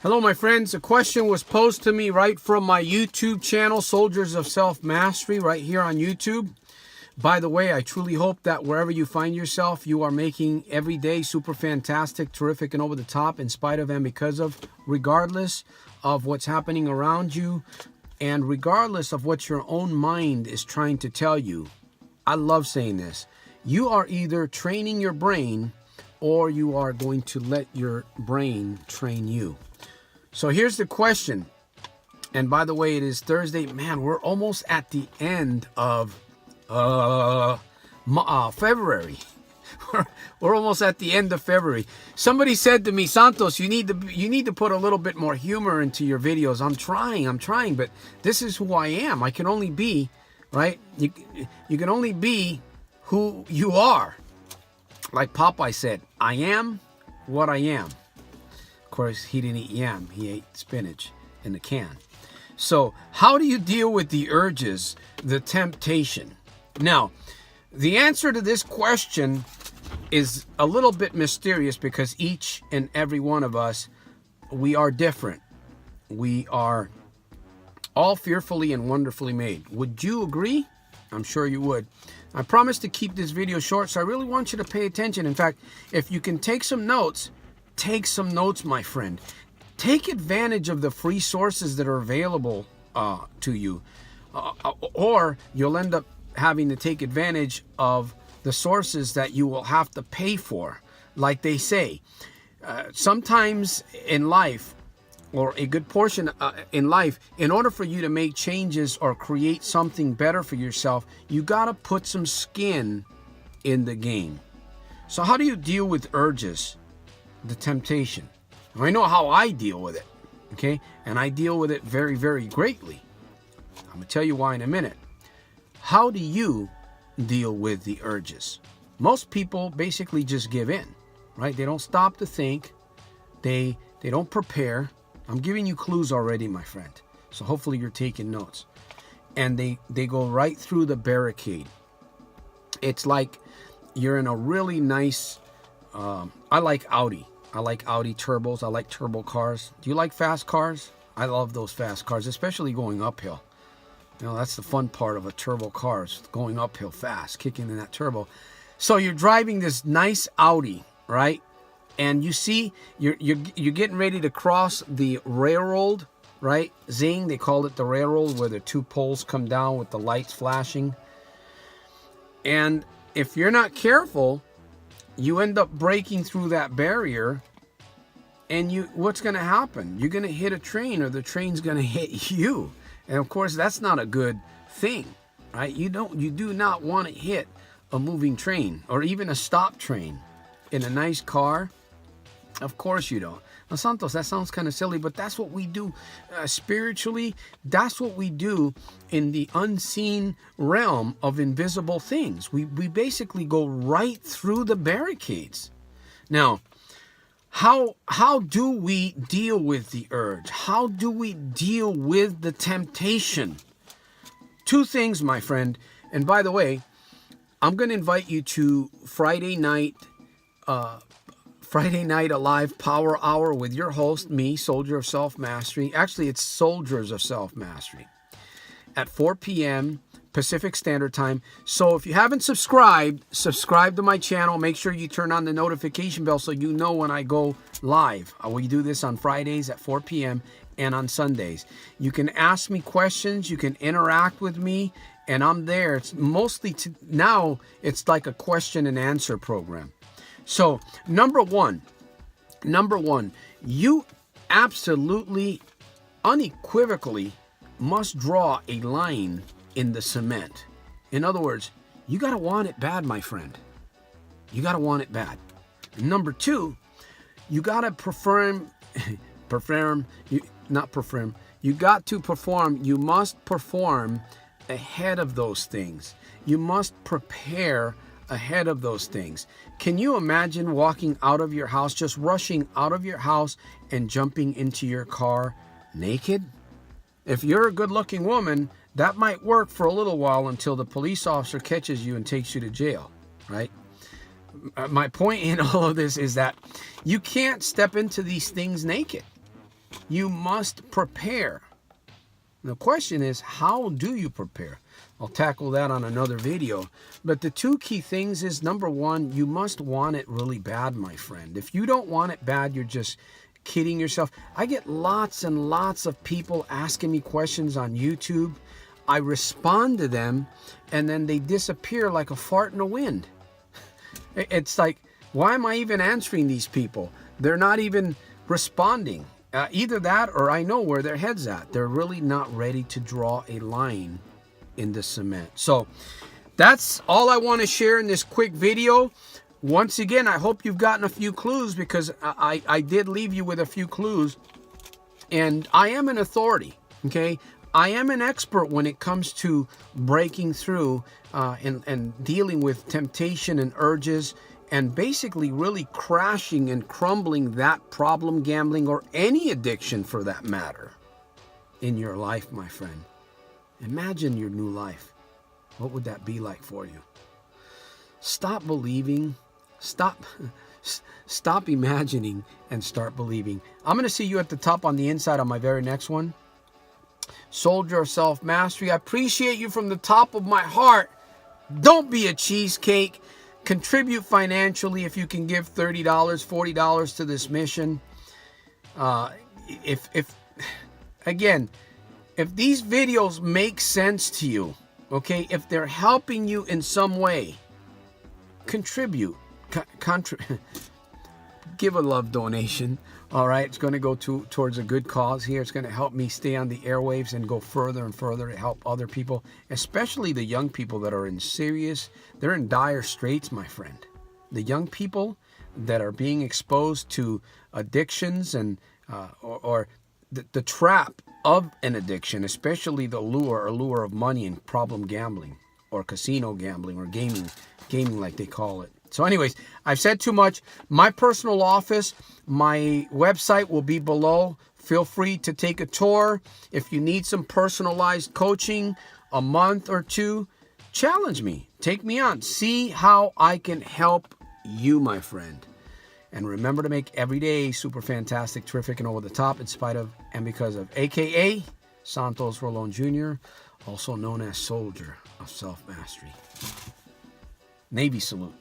Hello, my friends. A question was posed to me right from my YouTube channel, Soldiers of Self-Mastery, right here on YouTube. By the way, I truly hope that wherever you find yourself, you are making every day super fantastic, terrific, and over the top, in spite of and because of, regardless of what's happening around you, and regardless of what your own mind is trying to tell you. I love saying this. You are either training your brain or you are going to let your brain train you. So here's the question. And by the way, it is Thursday. Man, we're almost at the end of February. We're almost at the end of February. Somebody said to me, Santos, you need to put a little bit more humor into your videos. I'm trying, but this is who I am. I can only be, right? You can only be who you are. Like Popeye said, I am what I am. Of course, he didn't eat yam. He ate spinach in the can. So how do you deal with the urges, the temptation? Now, the answer to this question is a little bit mysterious because each and every one of us, we are different. We are all fearfully and wonderfully made. Would you agree? I'm sure you would. I promise to keep this video short, so I really want you to pay attention. In fact, if you can take some notes, my friend. Take advantage of the free sources that are available to you, or you'll end up having to take advantage of the sources that you will have to pay for. Like they say, sometimes in life, or a good portion in life, in order for you to make changes or create something better for yourself, you got to put some skin in the game. So how do you deal with urges, the temptation? I know how I deal with it, okay? And I deal with it very, very greatly. I'm going to tell you why in a minute. How do you deal with the urges? Most people basically just give in, right? They don't stop to think. They don't prepare. I'm giving you clues already, my friend. So hopefully you're taking notes. And they go right through the barricade. It's like you're in a really nice, I like Audi. I like Audi turbos. I like turbo cars. Do you like fast cars? I love those fast cars, especially going uphill. You know, that's the fun part of a turbo car, is going uphill fast, kicking in that turbo. So you're driving this nice Audi, right? And you see, you're getting ready to cross the railroad, right? Zing, they called it the railroad, where the two poles come down with the lights flashing. And if you're not careful, you end up breaking through that barrier, and what's going to happen? You're going to hit a train, or the train's going to hit you. And of course, that's not a good thing, right? You do not want to hit a moving train or even a stop train in a nice car. Of course you don't. Now, Santos, that sounds kind of silly, but that's what we do spiritually. That's what we do in the unseen realm of invisible things. We basically go right through the barricades. Now, how do we deal with the urge? How do we deal with the temptation? Two things, my friend. And by the way, I'm going to invite you to Friday night Alive Power Hour with your host, me, Soldier of Self-Mastery. Actually, it's Soldiers of Self-Mastery at 4 p.m. Pacific Standard Time. So if you haven't subscribed, subscribe to my channel. Make sure you turn on the notification bell so you know when I go live. We do this on Fridays at 4 p.m. and on Sundays. You can ask me questions. You can interact with me, and I'm there. It's mostly now it's like a question and answer program. So, number one, you absolutely, unequivocally must draw a line in the cement. In other words, you got to want it bad, my friend. You got to want it bad. Number two, you got to you must perform ahead of those things. You must prepare ahead of those things. Can you imagine walking out of your house, just rushing out of your house and jumping into your car naked? If you're a good-looking woman, that might work for a little while until the police officer catches you and takes you to jail, right? My point in all of this is that you can't step into these things naked. You must prepare. The question is, how do you prepare? I'll tackle that on another video. But the two key things is, number one, you must want it really bad, my friend. If you don't want it bad, you're just kidding yourself. I get lots and lots of people asking me questions on YouTube. I respond to them, and then they disappear like a fart in the wind. It's like, why am I even answering these people? They're not even responding. Either that or I know where their head's at. They're really not ready to draw a line in the cement. So that's all I want to share in this quick video. Once again, I hope you've gotten a few clues, because I did leave you with a few clues. And I am an authority, okay? I am an expert when it comes to breaking through and dealing with temptation and urges, and basically really crashing and crumbling that problem gambling, or any addiction for that matter, in your life, my friend. Imagine your new life. What would that be like for you? Stop believing. Stop imagining and start believing. I'm going to see you at the top on the inside on my very next one. Soldier of Self-Mastery. I appreciate you from the top of my heart. Don't be a cheesecake. Contribute financially if you can give $30, $40 to this mission. If these videos make sense to you, okay, if they're helping you in some way, contribute. Give a love donation. All right, it's going to go towards a good cause here. It's going to help me stay on the airwaves and go further and further to help other people, especially the young people that are they're in dire straits, my friend. The young people that are being exposed to addictions and or the trap of an addiction, especially the lure of money and problem gambling, or casino gambling, or gaming like they call it. So anyways, I've said too much. My personal office, my website will be below. Feel free to take a tour. If you need some personalized coaching, a month or two, challenge me. Take me on. See how I can help you, my friend. And remember to make every day super fantastic, terrific, and over the top, in spite of and because of, a.k.a. Santos Rolon Jr., also known as Soldier of Self-Mastery. Navy salute.